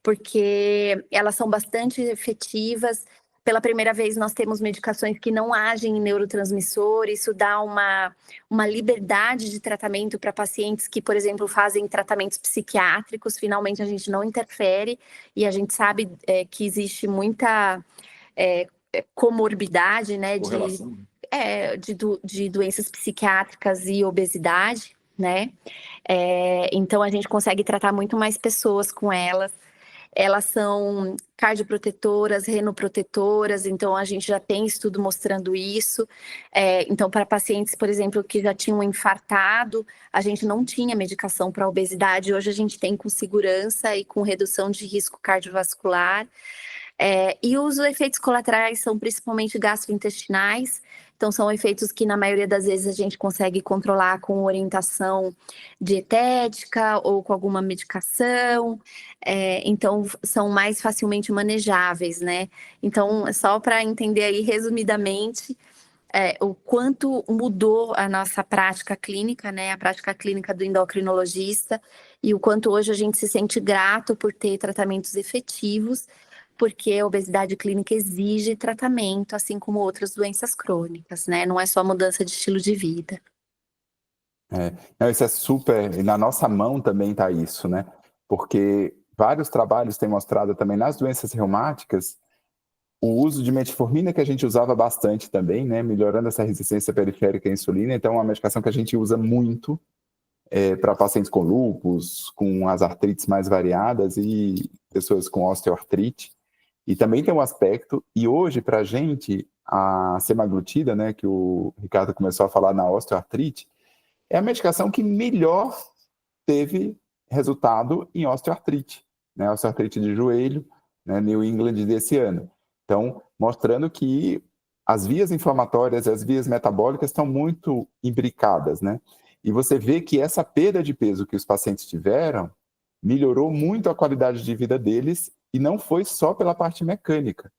porque elas são bastante efetivas. Pela primeira vez, nós temos medicações que não agem em neurotransmissor. Isso dá uma liberdade de tratamento para pacientes que, por exemplo, fazem tratamentos psiquiátricos. Finalmente, a gente não interfere, e a gente sabe que existe muita comorbidade, né, de doenças psiquiátricas e obesidade, né? Então, a gente consegue tratar muito mais pessoas com elas. Elas são cardioprotetoras, renoprotetoras, então a gente já tem estudo mostrando isso. Então, para pacientes, por exemplo, que já tinham infartado, a gente não tinha medicação para obesidade, hoje a gente tem com segurança e com redução de risco cardiovascular. E os efeitos colaterais são principalmente gastrointestinais, então são efeitos que na maioria das vezes a gente consegue controlar com orientação dietética ou com alguma medicação, então são mais facilmente manejáveis, né? Então, só para entender aí resumidamente o quanto mudou a nossa prática clínica, né? A prática clínica do endocrinologista, e o quanto hoje a gente se sente grato por ter tratamentos efetivos, porque a obesidade clínica exige tratamento, assim como outras doenças crônicas, né? Não é só mudança de estilo de vida. Não, isso é super, e na nossa mão também está isso, né? Porque vários trabalhos têm mostrado também nas doenças reumáticas o uso de metformina, que a gente usava bastante também, né? Melhorando essa resistência periférica à insulina. Então, é uma medicação que a gente usa muito para pacientes com lúpus, com as artrites mais variadas e pessoas com osteoartrite. E também tem um aspecto, e hoje, para a gente, a semaglutida, né, que o Ricardo começou a falar na osteoartrite, é a medicação que melhor teve resultado em osteoartrite, né, osteoartrite de joelho, né, New England desse ano. Então, mostrando que as vias inflamatórias e as vias metabólicas estão muito imbricadas, né? E você vê que essa perda de peso que os pacientes tiveram melhorou muito a qualidade de vida deles, e não foi só pela parte mecânica,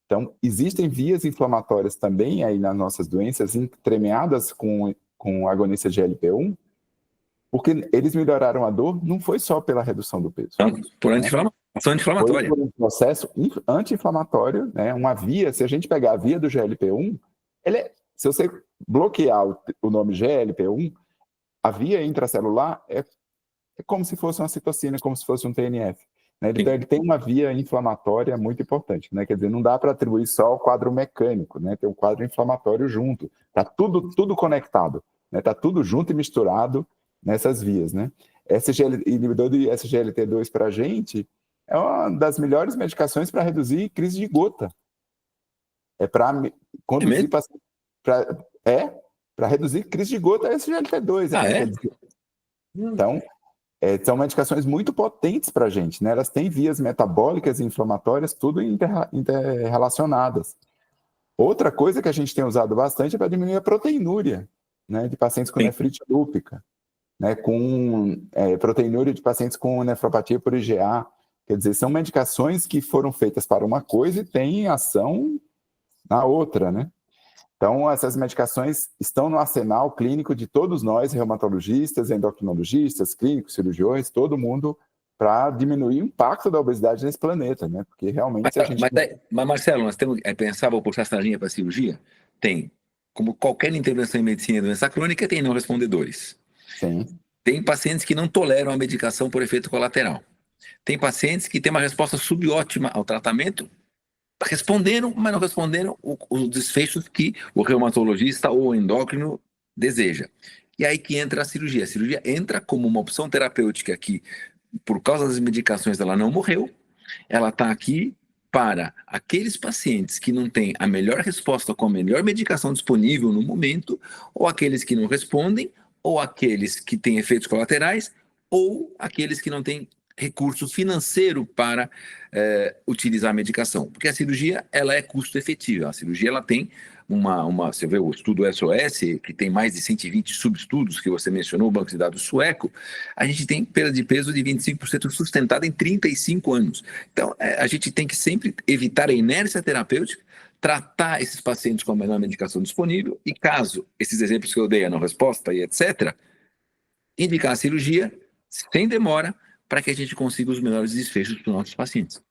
Então, existem vias inflamatórias também aí nas nossas doenças, entremeadas com agonista de GLP-1, porque eles melhoraram a dor, não foi só pela redução do peso. Então, por Né? ação Foi anti-inflamatória. por um processo anti-inflamatório, né? Uma via, se a gente pegar a via do GLP-1, se você bloquear o nome GLP-1, a via intracelular é como se fosse uma citocina, como se fosse um TNF. Né? Então, ele tem uma via inflamatória muito importante. Né? Quer dizer, não dá para atribuir só ao quadro mecânico, né? Tem um quadro inflamatório junto. Está tudo conectado. Está, né? Tudo junto e misturado nessas vias. Né? Inibidor de SGLT2 para a gente é uma das melhores medicações para reduzir crise de gota. É para conduzir paciente. Para reduzir crise de gota é SGLT2. Então, são medicações muito potentes para a gente, né? Elas têm vias metabólicas e inflamatórias, tudo interrelacionadas. Outra coisa que a gente tem usado bastante é para diminuir a proteinúria, né? De pacientes com nefrite lúpica, né? Com proteinúria de pacientes com nefropatia por IgA. Quer dizer, são medicações que foram feitas para uma coisa e têm ação na outra, né? Então, essas medicações estão no arsenal clínico de todos nós, reumatologistas, endocrinologistas, clínicos, cirurgiões, todo mundo, para diminuir o impacto da obesidade nesse planeta, né? Porque realmente Mas Marcelo, nós temos pensar, vou puxar a sardinha para a cirurgia? Tem. Como qualquer intervenção em medicina e doença crônica, tem não respondedores. Sim. Tem pacientes que não toleram a medicação por efeito colateral. Tem pacientes que têm uma resposta subótima ao tratamento, responderam, mas não responderam os desfechos que o reumatologista ou o endócrino deseja. E aí que entra a cirurgia. A cirurgia entra como uma opção terapêutica que, por causa das medicações, ela não morreu. Ela está aqui para aqueles pacientes que não têm a melhor resposta com a melhor medicação disponível no momento, ou aqueles que não respondem, ou aqueles que têm efeitos colaterais, ou aqueles que não têm recurso financeiro para utilizar a medicação. Porque a cirurgia, ela é custo efetiva. A cirurgia, ela tem você vê o estudo SOS, que tem mais de 120 subestudos, que você mencionou, o banco de dados sueco, a gente tem perda de peso de 25% sustentada em 35 anos. Então, a gente tem que sempre evitar a inércia terapêutica, tratar esses pacientes com a melhor medicação disponível e, caso esses exemplos que eu dei, a não resposta e etc., indicar a cirurgia sem demora, para que a gente consiga os melhores desfechos para os nossos pacientes.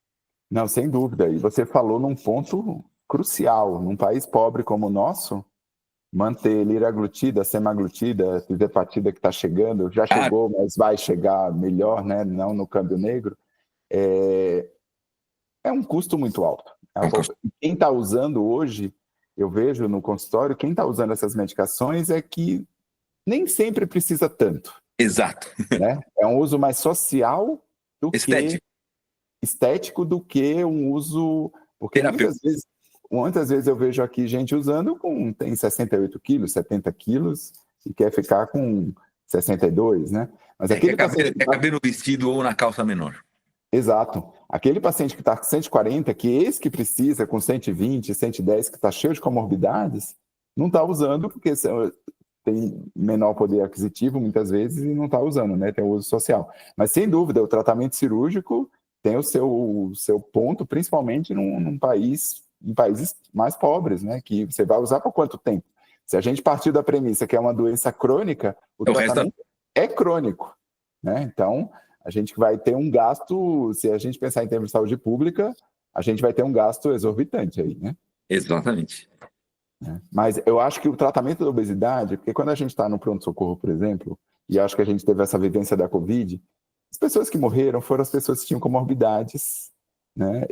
Não, sem dúvida. E você falou num ponto crucial. Num país pobre como o nosso, manter liraglutida, semaglutida, tirzepatida que está chegando, já chegou, mas vai chegar melhor, né? Não no câmbio negro, é um custo muito alto. Quem está usando hoje, eu vejo no consultório, quem está usando essas medicações é que nem sempre precisa tanto. Exato. Né? É um uso mais social do que estético do que um uso... Porque muitas vezes eu vejo aqui gente usando tem 68 quilos, 70 quilos e quer ficar com 62, né? Mas aquele paciente quer caber no vestido ou na calça menor. Exato. Aquele paciente que está com 140, que esse que precisa, com 120, 110, que está cheio de comorbidades, não está usando porque tem menor poder aquisitivo muitas vezes e não está usando, né? Tem o uso social. Mas, sem dúvida, o tratamento cirúrgico tem o seu ponto, principalmente em países mais pobres, né? Que você vai usar por quanto tempo? Se a gente partir da premissa que é uma doença crônica, o tratamento é crônico, né? Então, a gente vai ter um gasto, se a gente pensar em termos de saúde pública, a gente vai ter um gasto exorbitante aí, né? Exatamente. Mas eu acho que o tratamento da obesidade, porque quando a gente está no pronto-socorro, por exemplo, e acho que a gente teve essa vivência da Covid, as pessoas que morreram foram as pessoas que tinham comorbidades, né,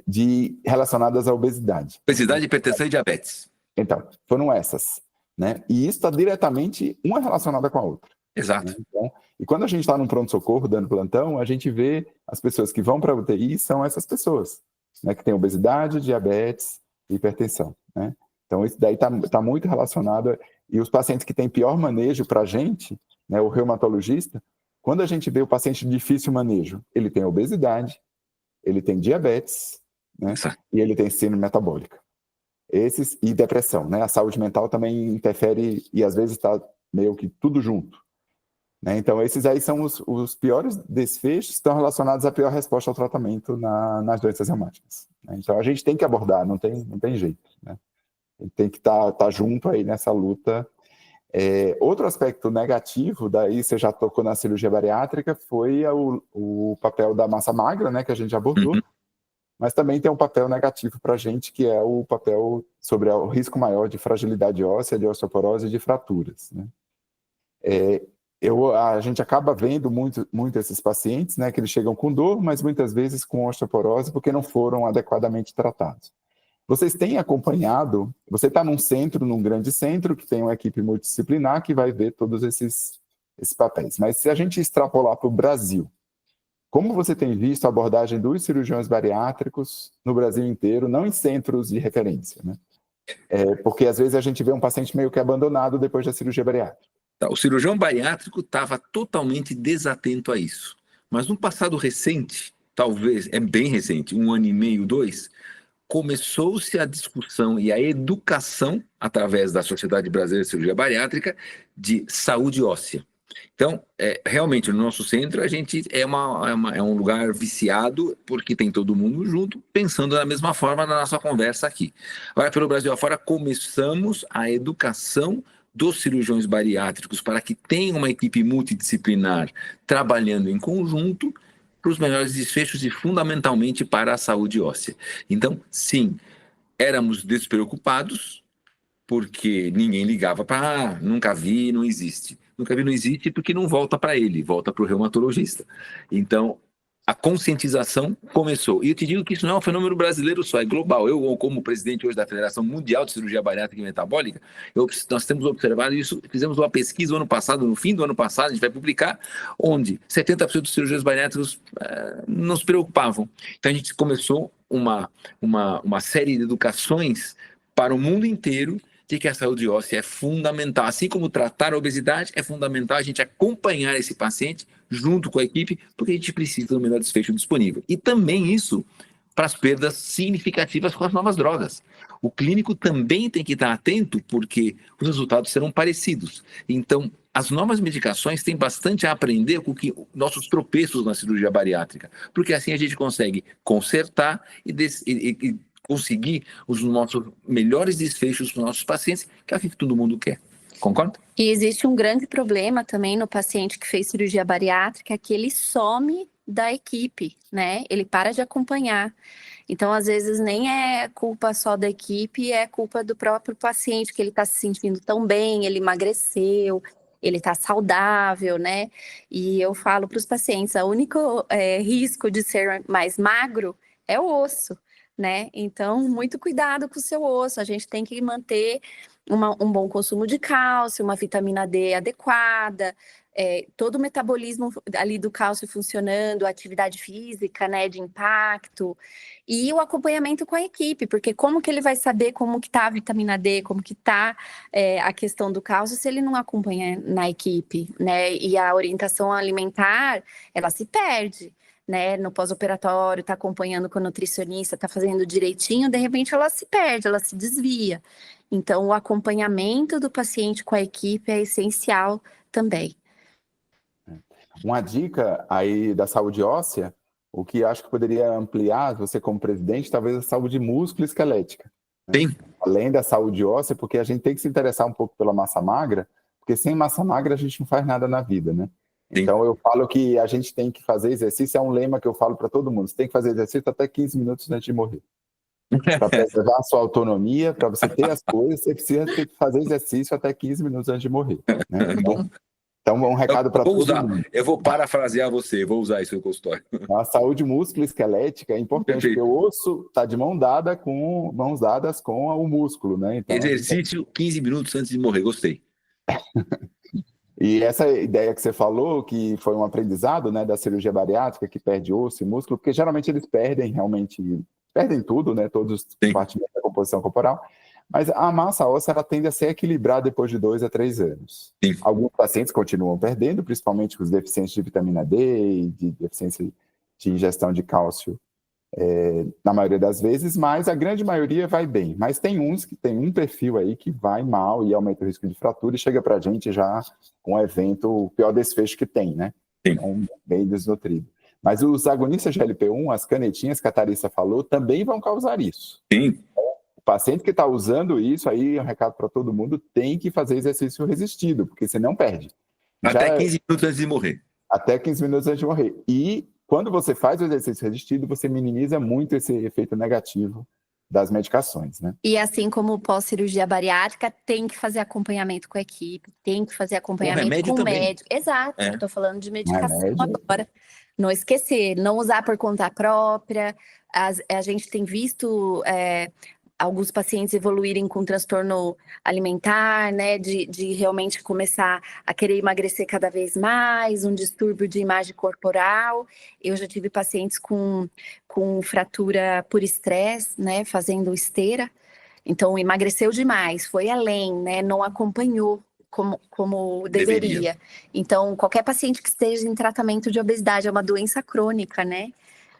relacionadas à obesidade. Obesidade, hipertensão e diabetes. Então, foram essas. Né? E isso está diretamente uma relacionada com a outra. Exato. Né? Então, e quando a gente está num pronto-socorro, dando plantão, a gente vê as pessoas que vão para a UTI são essas pessoas, né, que têm obesidade, diabetes e hipertensão, né? Então, isso daí está muito relacionado. E os pacientes que têm pior manejo para a gente, né, o reumatologista, quando a gente vê o paciente de difícil manejo, ele tem obesidade, ele tem diabetes, né, e ele tem síndrome metabólica. E depressão, né? A saúde mental também interfere e às vezes está meio que tudo junto. né? Então, esses aí são os piores desfechos, estão relacionados à pior resposta ao tratamento nas doenças reumáticas, né? Então, a gente tem que abordar, não tem jeito, né? A gente tem que estar junto aí nessa luta. Outro aspecto negativo, daí você já tocou na cirurgia bariátrica, foi o papel da massa magra, né, que a gente abordou, mas também tem um papel negativo para a gente, que é o papel sobre o risco maior de fragilidade óssea, de osteoporose e de fraturas, né? A gente acaba vendo muito esses pacientes, né, que eles chegam com dor, mas muitas vezes com osteoporose, porque não foram adequadamente tratados. Vocês têm acompanhado, você está num grande centro, que tem uma equipe multidisciplinar que vai ver todos esses papéis. Mas se a gente extrapolar para o Brasil, como você tem visto a abordagem dos cirurgiões bariátricos no Brasil inteiro, não em centros de referência, né? Porque às vezes a gente vê um paciente meio que abandonado depois da cirurgia bariátrica. O cirurgião bariátrico estava totalmente desatento a isso. Mas no passado recente, talvez, é bem recente, 1 ano e meio, 2, começou-se a discussão e a educação, através da Sociedade Brasileira de Cirurgia Bariátrica, de saúde óssea. Então, realmente, no nosso centro, a gente é um lugar viciado, porque tem todo mundo junto, pensando da mesma forma na nossa conversa aqui. Agora, pelo Brasil afora, começamos a educação dos cirurgiões bariátricos para que tenham uma equipe multidisciplinar trabalhando em conjunto para os melhores desfechos e fundamentalmente para a saúde óssea. Então, sim, éramos despreocupados, porque ninguém ligava para nunca vi, não existe. Nunca vi, não existe porque não volta para ele, volta para o reumatologista. Então, a conscientização começou. E eu te digo que isso não é um fenômeno brasileiro só, é global. Eu, como presidente hoje da Federação Mundial de Cirurgia Bariátrica e Metabólica, nós temos observado isso, fizemos uma pesquisa no fim do ano passado, a gente vai publicar, onde 70% dos cirurgiões bariátricos não se preocupavam. Então a gente começou uma série de educações para o mundo inteiro de que a saúde óssea é fundamental. Assim como tratar a obesidade, é fundamental a gente acompanhar esse paciente junto com a equipe, porque a gente precisa do melhor desfecho disponível. E também isso para as perdas significativas com as novas drogas. O clínico também tem que estar atento, porque os resultados serão parecidos. Então, as novas medicações têm bastante a aprender com nossos tropeços na cirurgia bariátrica, porque assim a gente consegue consertar e conseguir os nossos melhores desfechos para os nossos pacientes, que é o que todo mundo quer. Concorda? E existe um grande problema também no paciente que fez cirurgia bariátrica, que ele some da equipe, né? Ele para de acompanhar. Então, às vezes, nem é culpa só da equipe, é culpa do próprio paciente, que ele está se sentindo tão bem, ele emagreceu, ele está saudável, né? E eu falo para os pacientes, o único risco de ser mais magro é o osso, né? Então, muito cuidado com o seu osso. A gente tem que manter um bom consumo de cálcio, uma vitamina D adequada, todo o metabolismo ali do cálcio funcionando, a atividade física, né, de impacto, e o acompanhamento com a equipe, porque como que ele vai saber como que tá a vitamina D, como que tá a questão do cálcio, se ele não acompanha na equipe, né? E a orientação alimentar, ela se perde, né, no pós-operatório, tá acompanhando com o nutricionista, tá fazendo direitinho, de repente ela se perde, ela se desvia. Então, o acompanhamento do paciente com a equipe é essencial também. Uma dica aí da saúde óssea, o que acho que poderia ampliar, você como presidente, talvez a saúde músculo-esquelética, né? Sim. Além da saúde óssea, porque a gente tem que se interessar um pouco pela massa magra, porque sem massa magra a gente não faz nada na vida, né? Sim. Então eu falo que a gente tem que fazer exercício, é um lema que eu falo para todo mundo, você tem que fazer exercício até 15 minutos antes de morrer. Para preservar a sua autonomia, para você ter as coisas, você precisa ter que fazer exercício até 15 minutos antes de morrer, né? Então um recado para todo mundo. Eu vou parafrasear você, vou usar isso no consultório. A saúde músculo-esquelética é importante, Perfeito. porque o osso está de mãos dadas com o músculo, né? Então, exercício 15 minutos antes de morrer, gostei. E essa ideia que você falou, que foi um aprendizado, né, da cirurgia bariátrica, que perde osso e músculo, porque geralmente eles perdem tudo, né, todos os compartimentos da composição corporal, mas a massa óssea ela tende a se equilibrar depois de 2 a 3 anos. Sim. Alguns pacientes continuam perdendo, principalmente com os deficientes de vitamina D e de deficiência de ingestão de cálcio na maioria das vezes, mas a grande maioria vai bem. Mas tem uns que tem um perfil aí que vai mal e aumenta o risco de fratura e chega para a gente já com um evento, o pior desfecho que tem, né? Sim. Então, bem desnutrido. Mas os agonistas de GLP-1, as canetinhas que a Tharissa falou, também vão causar isso. Sim. O paciente que está usando isso, aí é um recado para todo mundo, tem que fazer exercício resistido, porque você não perde. Até 15 minutos antes de morrer. Até 15 minutos antes de morrer. E quando você faz o exercício resistido, você minimiza muito esse efeito negativo das medicações, né? E assim como pós-cirurgia bariátrica, tem que fazer acompanhamento com a equipe, tem que fazer acompanhamento com o médico. Exato, estou falando de medicação agora. Não esquecer, não usar por conta própria. A gente tem visto alguns pacientes evoluírem com transtorno alimentar, né, de realmente começar a querer emagrecer cada vez mais, um distúrbio de imagem corporal. Eu já tive pacientes com fratura por estresse, né, fazendo esteira. Então, emagreceu demais, foi além, né, não acompanhou como deveria. Então, qualquer paciente que esteja em tratamento de obesidade, é uma doença crônica, né?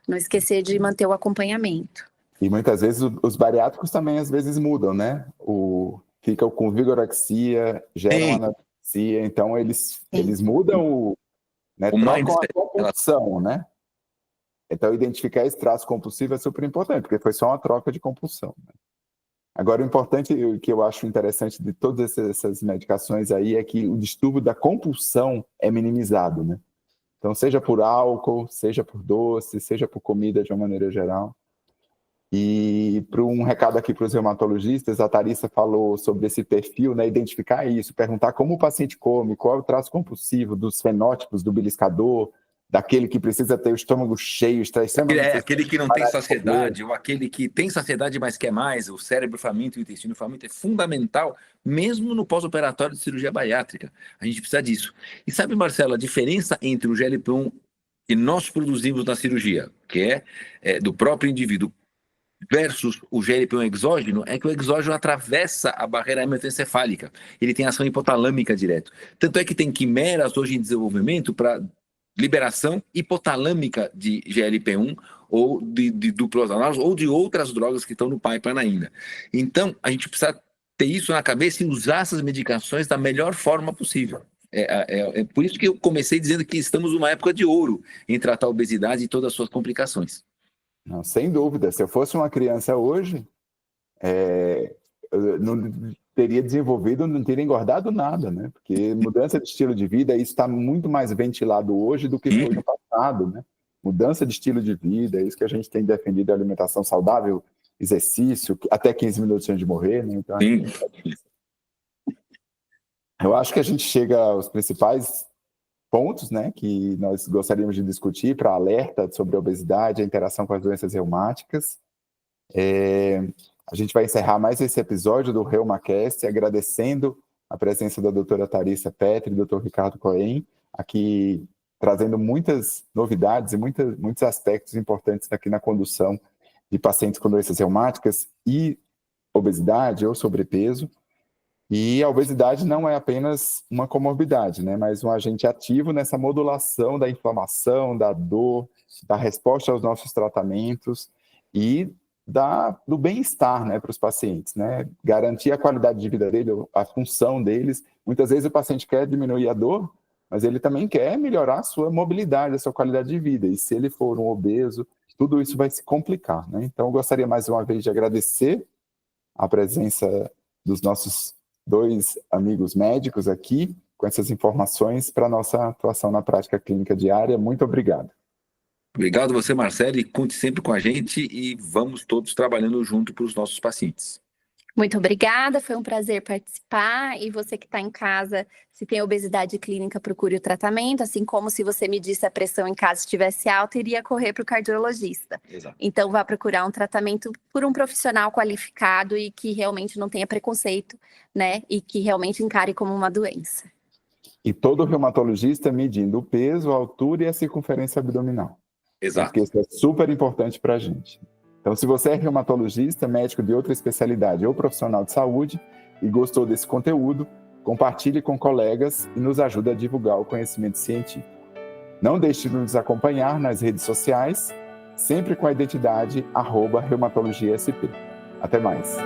Não esquecer de manter o acompanhamento. E muitas vezes os bariátricos também às vezes mudam, né? Ficam com vigorexia, geram anorexia, então eles mudam trocam a compulsão, né? Então identificar esse traço compulsivo é super importante, porque foi só uma troca de compulsão, né? Agora, o importante, o que eu acho interessante de todas essas medicações aí é que o distúrbio da compulsão é minimizado, né? Então, seja por álcool, seja por doce, seja por comida de uma maneira geral. E para um recado aqui para os reumatologistas, a Tharissa falou sobre esse perfil, né, identificar isso, perguntar como o paciente come, qual é o traço compulsivo dos fenótipos do beliscador, daquele que precisa ter o estômago cheio, está extremamente... Aquele que não tem saciedade, ou aquele que tem saciedade, mas quer mais, o cérebro faminto, o intestino faminto, é fundamental, mesmo no pós-operatório de cirurgia bariátrica. A gente precisa disso. E sabe, Marcelo, a diferença entre o GLP-1 que nós produzimos na cirurgia, que é do próprio indivíduo, versus o GLP-1 exógeno, é que o exógeno atravessa a barreira hematoencefálica. Ele tem ação hipotalâmica direto. Tanto é que tem quimeras hoje em desenvolvimento para liberação hipotalâmica de GLP-1 ou de duplosanals ou de outras drogas que estão no pipeline ainda. Então, a gente precisa ter isso na cabeça e usar essas medicações da melhor forma possível. É por isso que eu comecei dizendo que estamos numa época de ouro em tratar a obesidade e todas as suas complicações. Não, sem dúvida. Se eu fosse uma criança hoje, eu não teria desenvolvido, não teria engordado nada, né? Porque mudança de estilo de vida, isso está muito mais ventilado hoje do que foi no passado, né? Mudança de estilo de vida, é isso que a gente tem defendido, alimentação saudável, exercício, até 15 minutos antes de morrer, né? Então, eu acho que a gente chega aos principais pontos, né, que nós gostaríamos de discutir para alerta sobre a obesidade, a interação com as doenças reumáticas. A gente vai encerrar mais esse episódio do ReumaCast, agradecendo a presença da doutora Tharissa Petri e do Dr. Ricardo Cohen, aqui trazendo muitas novidades e muitos aspectos importantes aqui na condução de pacientes com doenças reumáticas e obesidade ou sobrepeso. E a obesidade não é apenas uma comorbidade, né, mas um agente ativo nessa modulação da inflamação, da dor, da resposta aos nossos tratamentos e do bem-estar, né, para os pacientes, né, garantir a qualidade de vida dele, a função deles. Muitas vezes o paciente quer diminuir a dor, mas ele também quer melhorar a sua mobilidade, a sua qualidade de vida. E se ele for um obeso, tudo isso vai se complicar, né? Então, eu gostaria mais uma vez de agradecer a presença dos nossos 2 amigos médicos aqui, com essas informações para a nossa atuação na prática clínica diária. Muito obrigado. Obrigado você, Marcelo, e conte sempre com a gente e vamos todos trabalhando junto para os nossos pacientes. Muito obrigada, foi um prazer participar. E você que está em casa, se tem obesidade clínica, procure o tratamento, assim como se você medisse a pressão em casa estivesse alta, iria correr para o cardiologista. Exato. Então, vá procurar um tratamento por um profissional qualificado e que realmente não tenha preconceito, né? E que realmente encare como uma doença. E todo reumatologista medindo o peso, a altura e a circunferência abdominal. Exato. Porque isso é super importante para a gente. Então, se você é reumatologista, médico de outra especialidade ou profissional de saúde e gostou desse conteúdo, compartilhe com colegas e nos ajude a divulgar o conhecimento científico. Não deixe de nos acompanhar nas redes sociais, sempre com a identidade @reumatologiasp. Até mais!